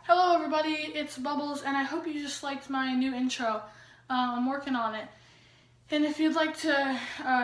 Hello everybody, it's Bubbles, and I hope you just liked my new intro. I'm working on it. And if you'd like to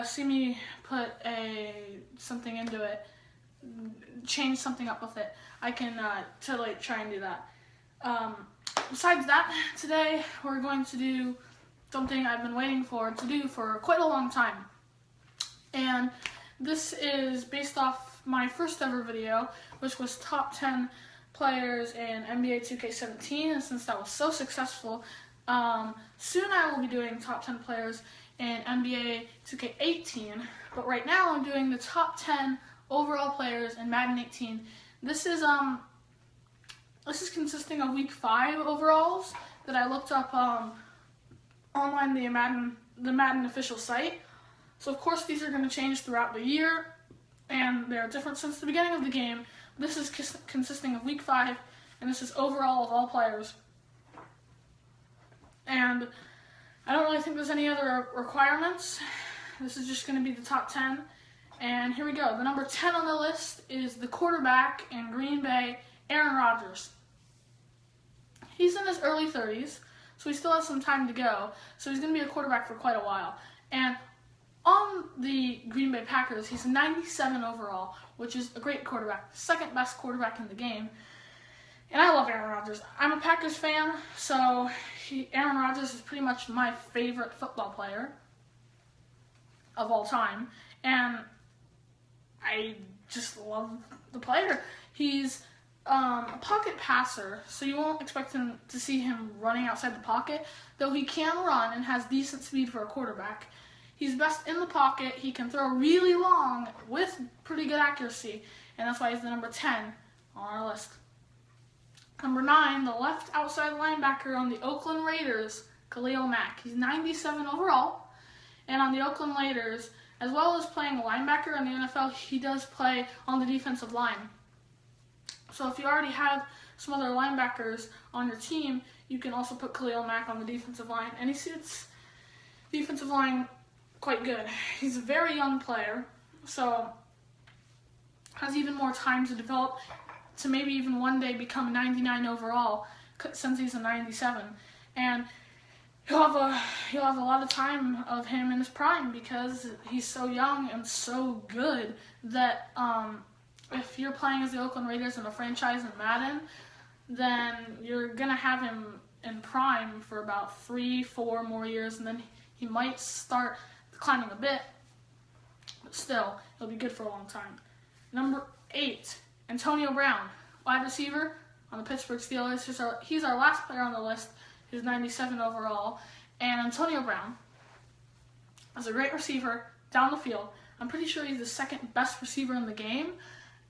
see me put something into it, change something up with it, I can totally try and do that. Besides that, today we're going to do something I've been waiting to do for quite a long time. And this is based off my first ever video, which was top 10 players in NBA 2K17, and since that was so successful, soon I will be doing top 10 players in NBA 2K18, but right now I'm doing the top 10 overall players in Madden 18. This is consisting of week 5 overalls that I looked up online, the Madden official site. So of course these are going to change throughout the year, and they're different since the beginning of the game. This is consisting of week 5, and this is overall of all players. And I don't really think there's any other requirements. This is just going to be the top 10. And here we go. The number 10 on the list is the quarterback in Green Bay, Aaron Rodgers. He's in his early 30s, so he still has some time to go. So he's going to be a quarterback for quite a while. And on the Green Bay Packers, he's 97 overall, which is a great quarterback, second best quarterback in the game. And I love Aaron Rodgers. I'm a Packers fan, so Aaron Rodgers is pretty much my favorite football player of all time. And I just love the player. He's a pocket passer, so you won't expect to see him running outside the pocket, though he can run and has decent speed for a quarterback. He's best in the pocket. He can throw really long with pretty good accuracy, and that's why he's the number 10 on our list. Number 9, the left outside linebacker on the Oakland Raiders, Khalil Mack. He's 97 overall, and on the Oakland Raiders, as well as playing linebacker in the NFL, he does play on the defensive line. So if you already have some other linebackers on your team, you can also put Khalil Mack on the defensive line, and he suits defensive line quite good. He's a very young player, so has even more time to develop to maybe even one day become 99 overall, since he's a 97. And you'll have a lot of time of him in his prime because he's so young and so good that if you're playing as the Oakland Raiders in a franchise in Madden, then you're gonna have him in prime for about 3-4 more years, and then he might start climbing a bit, but still, it'll be good for a long time. Number 8, Antonio Brown, wide receiver on the Pittsburgh Steelers. He's our last player on the list. He's 97 overall, and Antonio Brown is a great receiver down the field. I'm pretty sure he's the second best receiver in the game,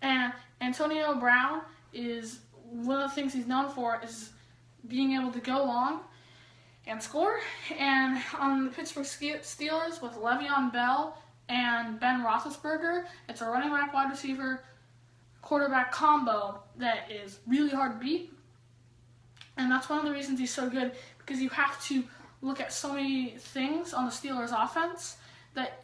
and Antonio Brown is one of the things he's known for is being able to go long and score. And on the Pittsburgh Steelers with Le'Veon Bell and Ben Roethlisberger, it's a running back, wide receiver, quarterback combo that is really hard to beat. And that's one of the reasons he's so good, because you have to look at so many things on the Steelers offense that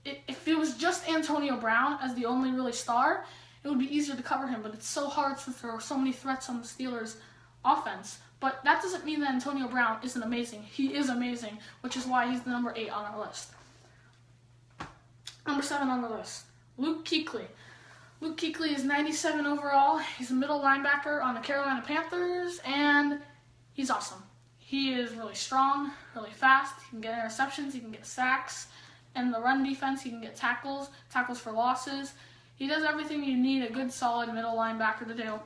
if it was just Antonio Brown as the only really star, it would be easier to cover him, but it's so hard since there are so many threats on the Steelers offense. But that doesn't mean that Antonio Brown isn't amazing. He is amazing, which is why he's the number 8 on our list. Number 7 on the list, Luke Kuechly. Luke Kuechly is 97 overall. He's a middle linebacker on the Carolina Panthers, and he's awesome. He is really strong, really fast. He can get interceptions, he can get sacks. And the run defense, he can get tackles for losses. He does everything you need a good, solid middle linebacker to do.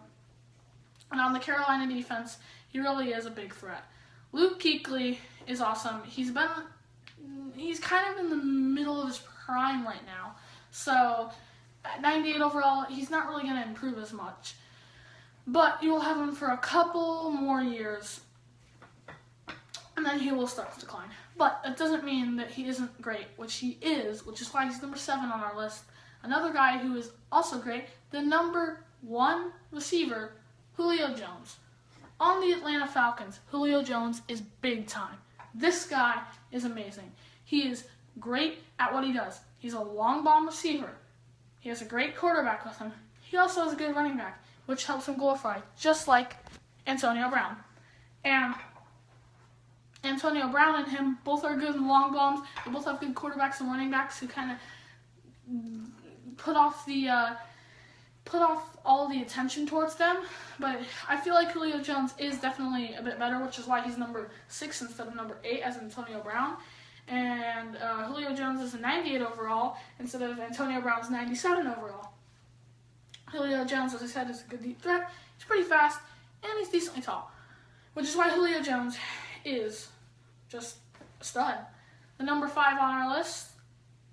And on the Carolina defense, he really is a big threat. Luke Kuechly is awesome. He's kind of in the middle of his prime right now. So at 98 overall, he's not really going to improve as much. But you will have him for a couple more years, and then he will start to decline. But it doesn't mean that he isn't great, which he is, which is why he's number 7 on our list. Another guy who is also great, the number 1 receiver, Julio Jones. On the Atlanta Falcons, Julio Jones is big time. This guy is amazing. He is great at what he does. He's a long bomb receiver. He has a great quarterback with him. He also has a good running back. which helps him glorify, just like Antonio Brown. And Antonio Brown and him both are good in long bombs. They both have good quarterbacks and running backs who kind of put off all the attention towards them. But I feel like Julio Jones is definitely a bit better, which is why he's number 6 instead of number 8 as Antonio Brown. And Julio Jones is a 98 overall instead of Antonio Brown's 97 overall. Julio Jones, as I said, is a good deep threat. He's pretty fast, and he's decently tall, which is why Julio Jones is just a stud. The number 5 on our list,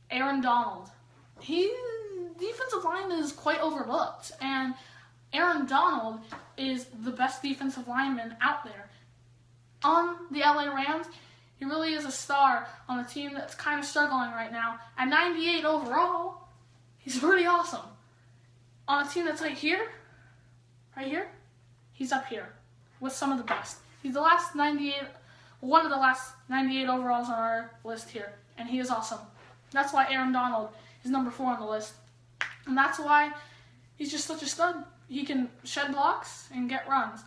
Aaron Donald. Defensive line is quite overlooked, and Aaron Donald is the best defensive lineman out there. On the LA Rams, he really is a star on a team that's kind of struggling right now. At 98 overall, he's pretty awesome. On a team that's right here, he's up here with some of the best. He's one of the last 98 overalls on our list here, and he is awesome. That's why Aaron Donald is number 4 on the list, and that's why he's just such a stud. He can shed blocks and get runs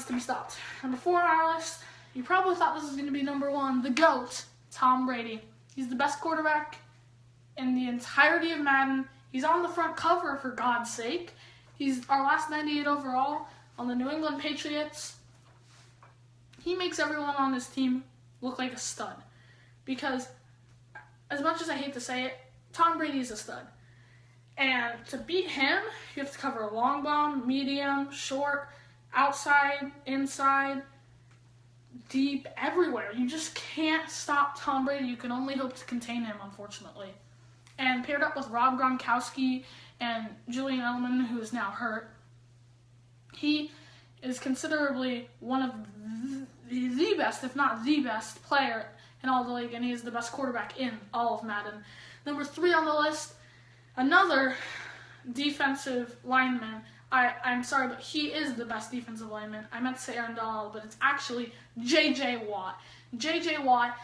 to be stopped. Number 4 on our list, you probably thought this was going to be number 1, the GOAT, Tom Brady. He's the best quarterback in the entirety of Madden. He's on the front cover, for God's sake. He's our last 98 overall on the New England Patriots. He makes everyone on this team look like a stud. Because, as much as I hate to say it, Tom Brady is a stud. And to beat him, you have to cover a long bomb, medium, short, outside, inside, deep, everywhere. You just can't stop Tom Brady. You can only hope to contain him, unfortunately. And paired up with Rob Gronkowski and Julian Edelman, who is now hurt, he is considerably one of the best, if not the best, player in all the league, and he is the best quarterback in all of Madden. Number 3 on the list, another defensive lineman. I'm sorry, but he is the best defensive lineman. I meant to say Aaron Donald, but it's actually J.J. Watt. J.J. Watt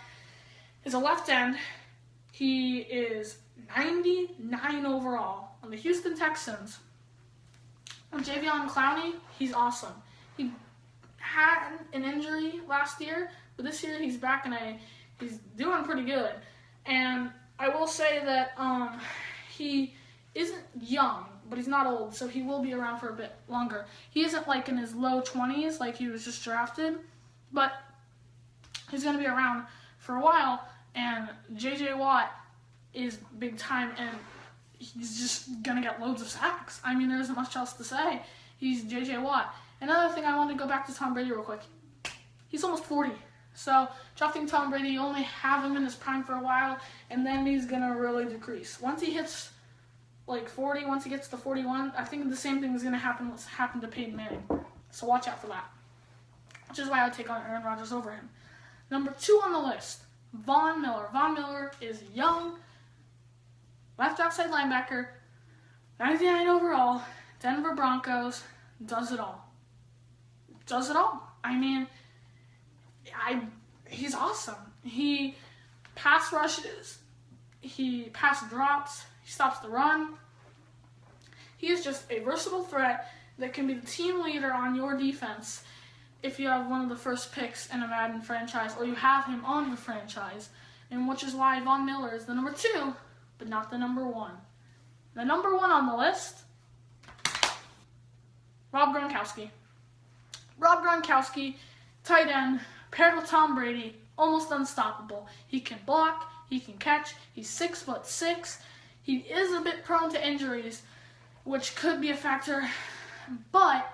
is a left end. He is 99 overall on the Houston Texans. And Javion Clowney, he's awesome. He had an injury last year, but this year he's back and he's doing pretty good. And I will say that he isn't young, but he's not old, so he will be around for a bit longer. He isn't like in his low 20s, like he was just drafted, but he's going to be around for a while. And J.J. Watt is big time, and he's just going to get loads of sacks. I mean, there isn't much else to say. He's J.J. Watt. Another thing, I want to go back to Tom Brady real quick. He's almost 40. So drafting Tom Brady, you only have him in his prime for a while, and then he's going to really decrease. Once he hits like 40, once he gets to 41, I think the same thing is going to happen what's happened to Peyton Manning. So watch out for that. Which is why I would take on Aaron Rodgers over him. Number 2 on the list, Von Miller. Von Miller is young, left outside linebacker, 99 overall, Denver Broncos, does it all. Does it all. I mean, he's awesome. He pass rushes, he pass drops, he stops the run. He is just a versatile threat that can be the team leader on your defense if you have one of the first picks in a Madden franchise, or you have him on your franchise, and which is why Von Miller is the number 2, but not the number 1. The number 1 on the list, Rob Gronkowski. Rob Gronkowski, tight end, paired with Tom Brady, almost unstoppable. He can block, he can catch, he's 6'6". He is a bit prone to injuries, which could be a factor, but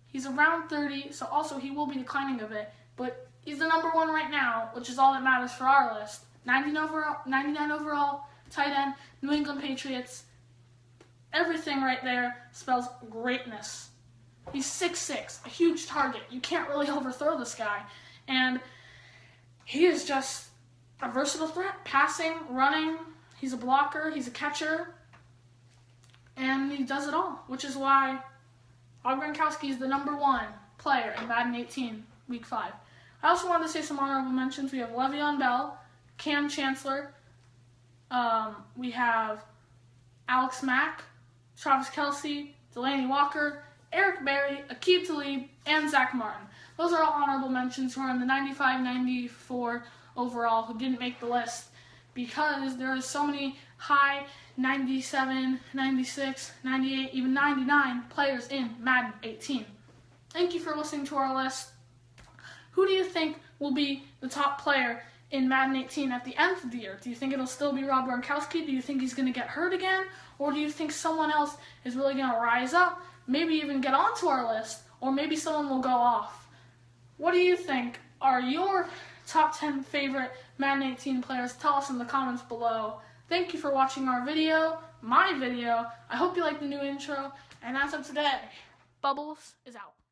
he's around 30, so also he will be declining a bit, but he's the number 1 right now, which is all that matters for our list. 99 overall, tight end, New England Patriots. Everything right there spells greatness. He's 6'6", a huge target. You can't really overthrow this guy. And he is just a versatile threat. Passing, running, he's a blocker, he's a catcher, and he does it all, which is why Rob Gronkowski is the number 1 player in Madden 18, Week 5. I also wanted to say some honorable mentions. We have Le'Veon Bell, Cam Chancellor, we have Alex Mack, Travis Kelce, Delaney Walker, Eric Berry, Aqib Talib, and Zach Martin. Those are all honorable mentions who are in the 95, 94 overall who didn't make the list because there are so many high 97, 96, 98, even 99 players in Madden 18. Thank you for listening to our list. Who do you think will be the top player in Madden 18 at the end of the year? Do you think it'll still be Rob Gronkowski? Do you think he's going to get hurt again? Or do you think someone else is really going to rise up, maybe even get onto our list, or maybe someone will go off? What do you think are your top 10 favorite Madden 18 players? Tell us in the comments below. Thank you for watching our video, my video. I hope you like the new intro. And as of today, Bubbles is out.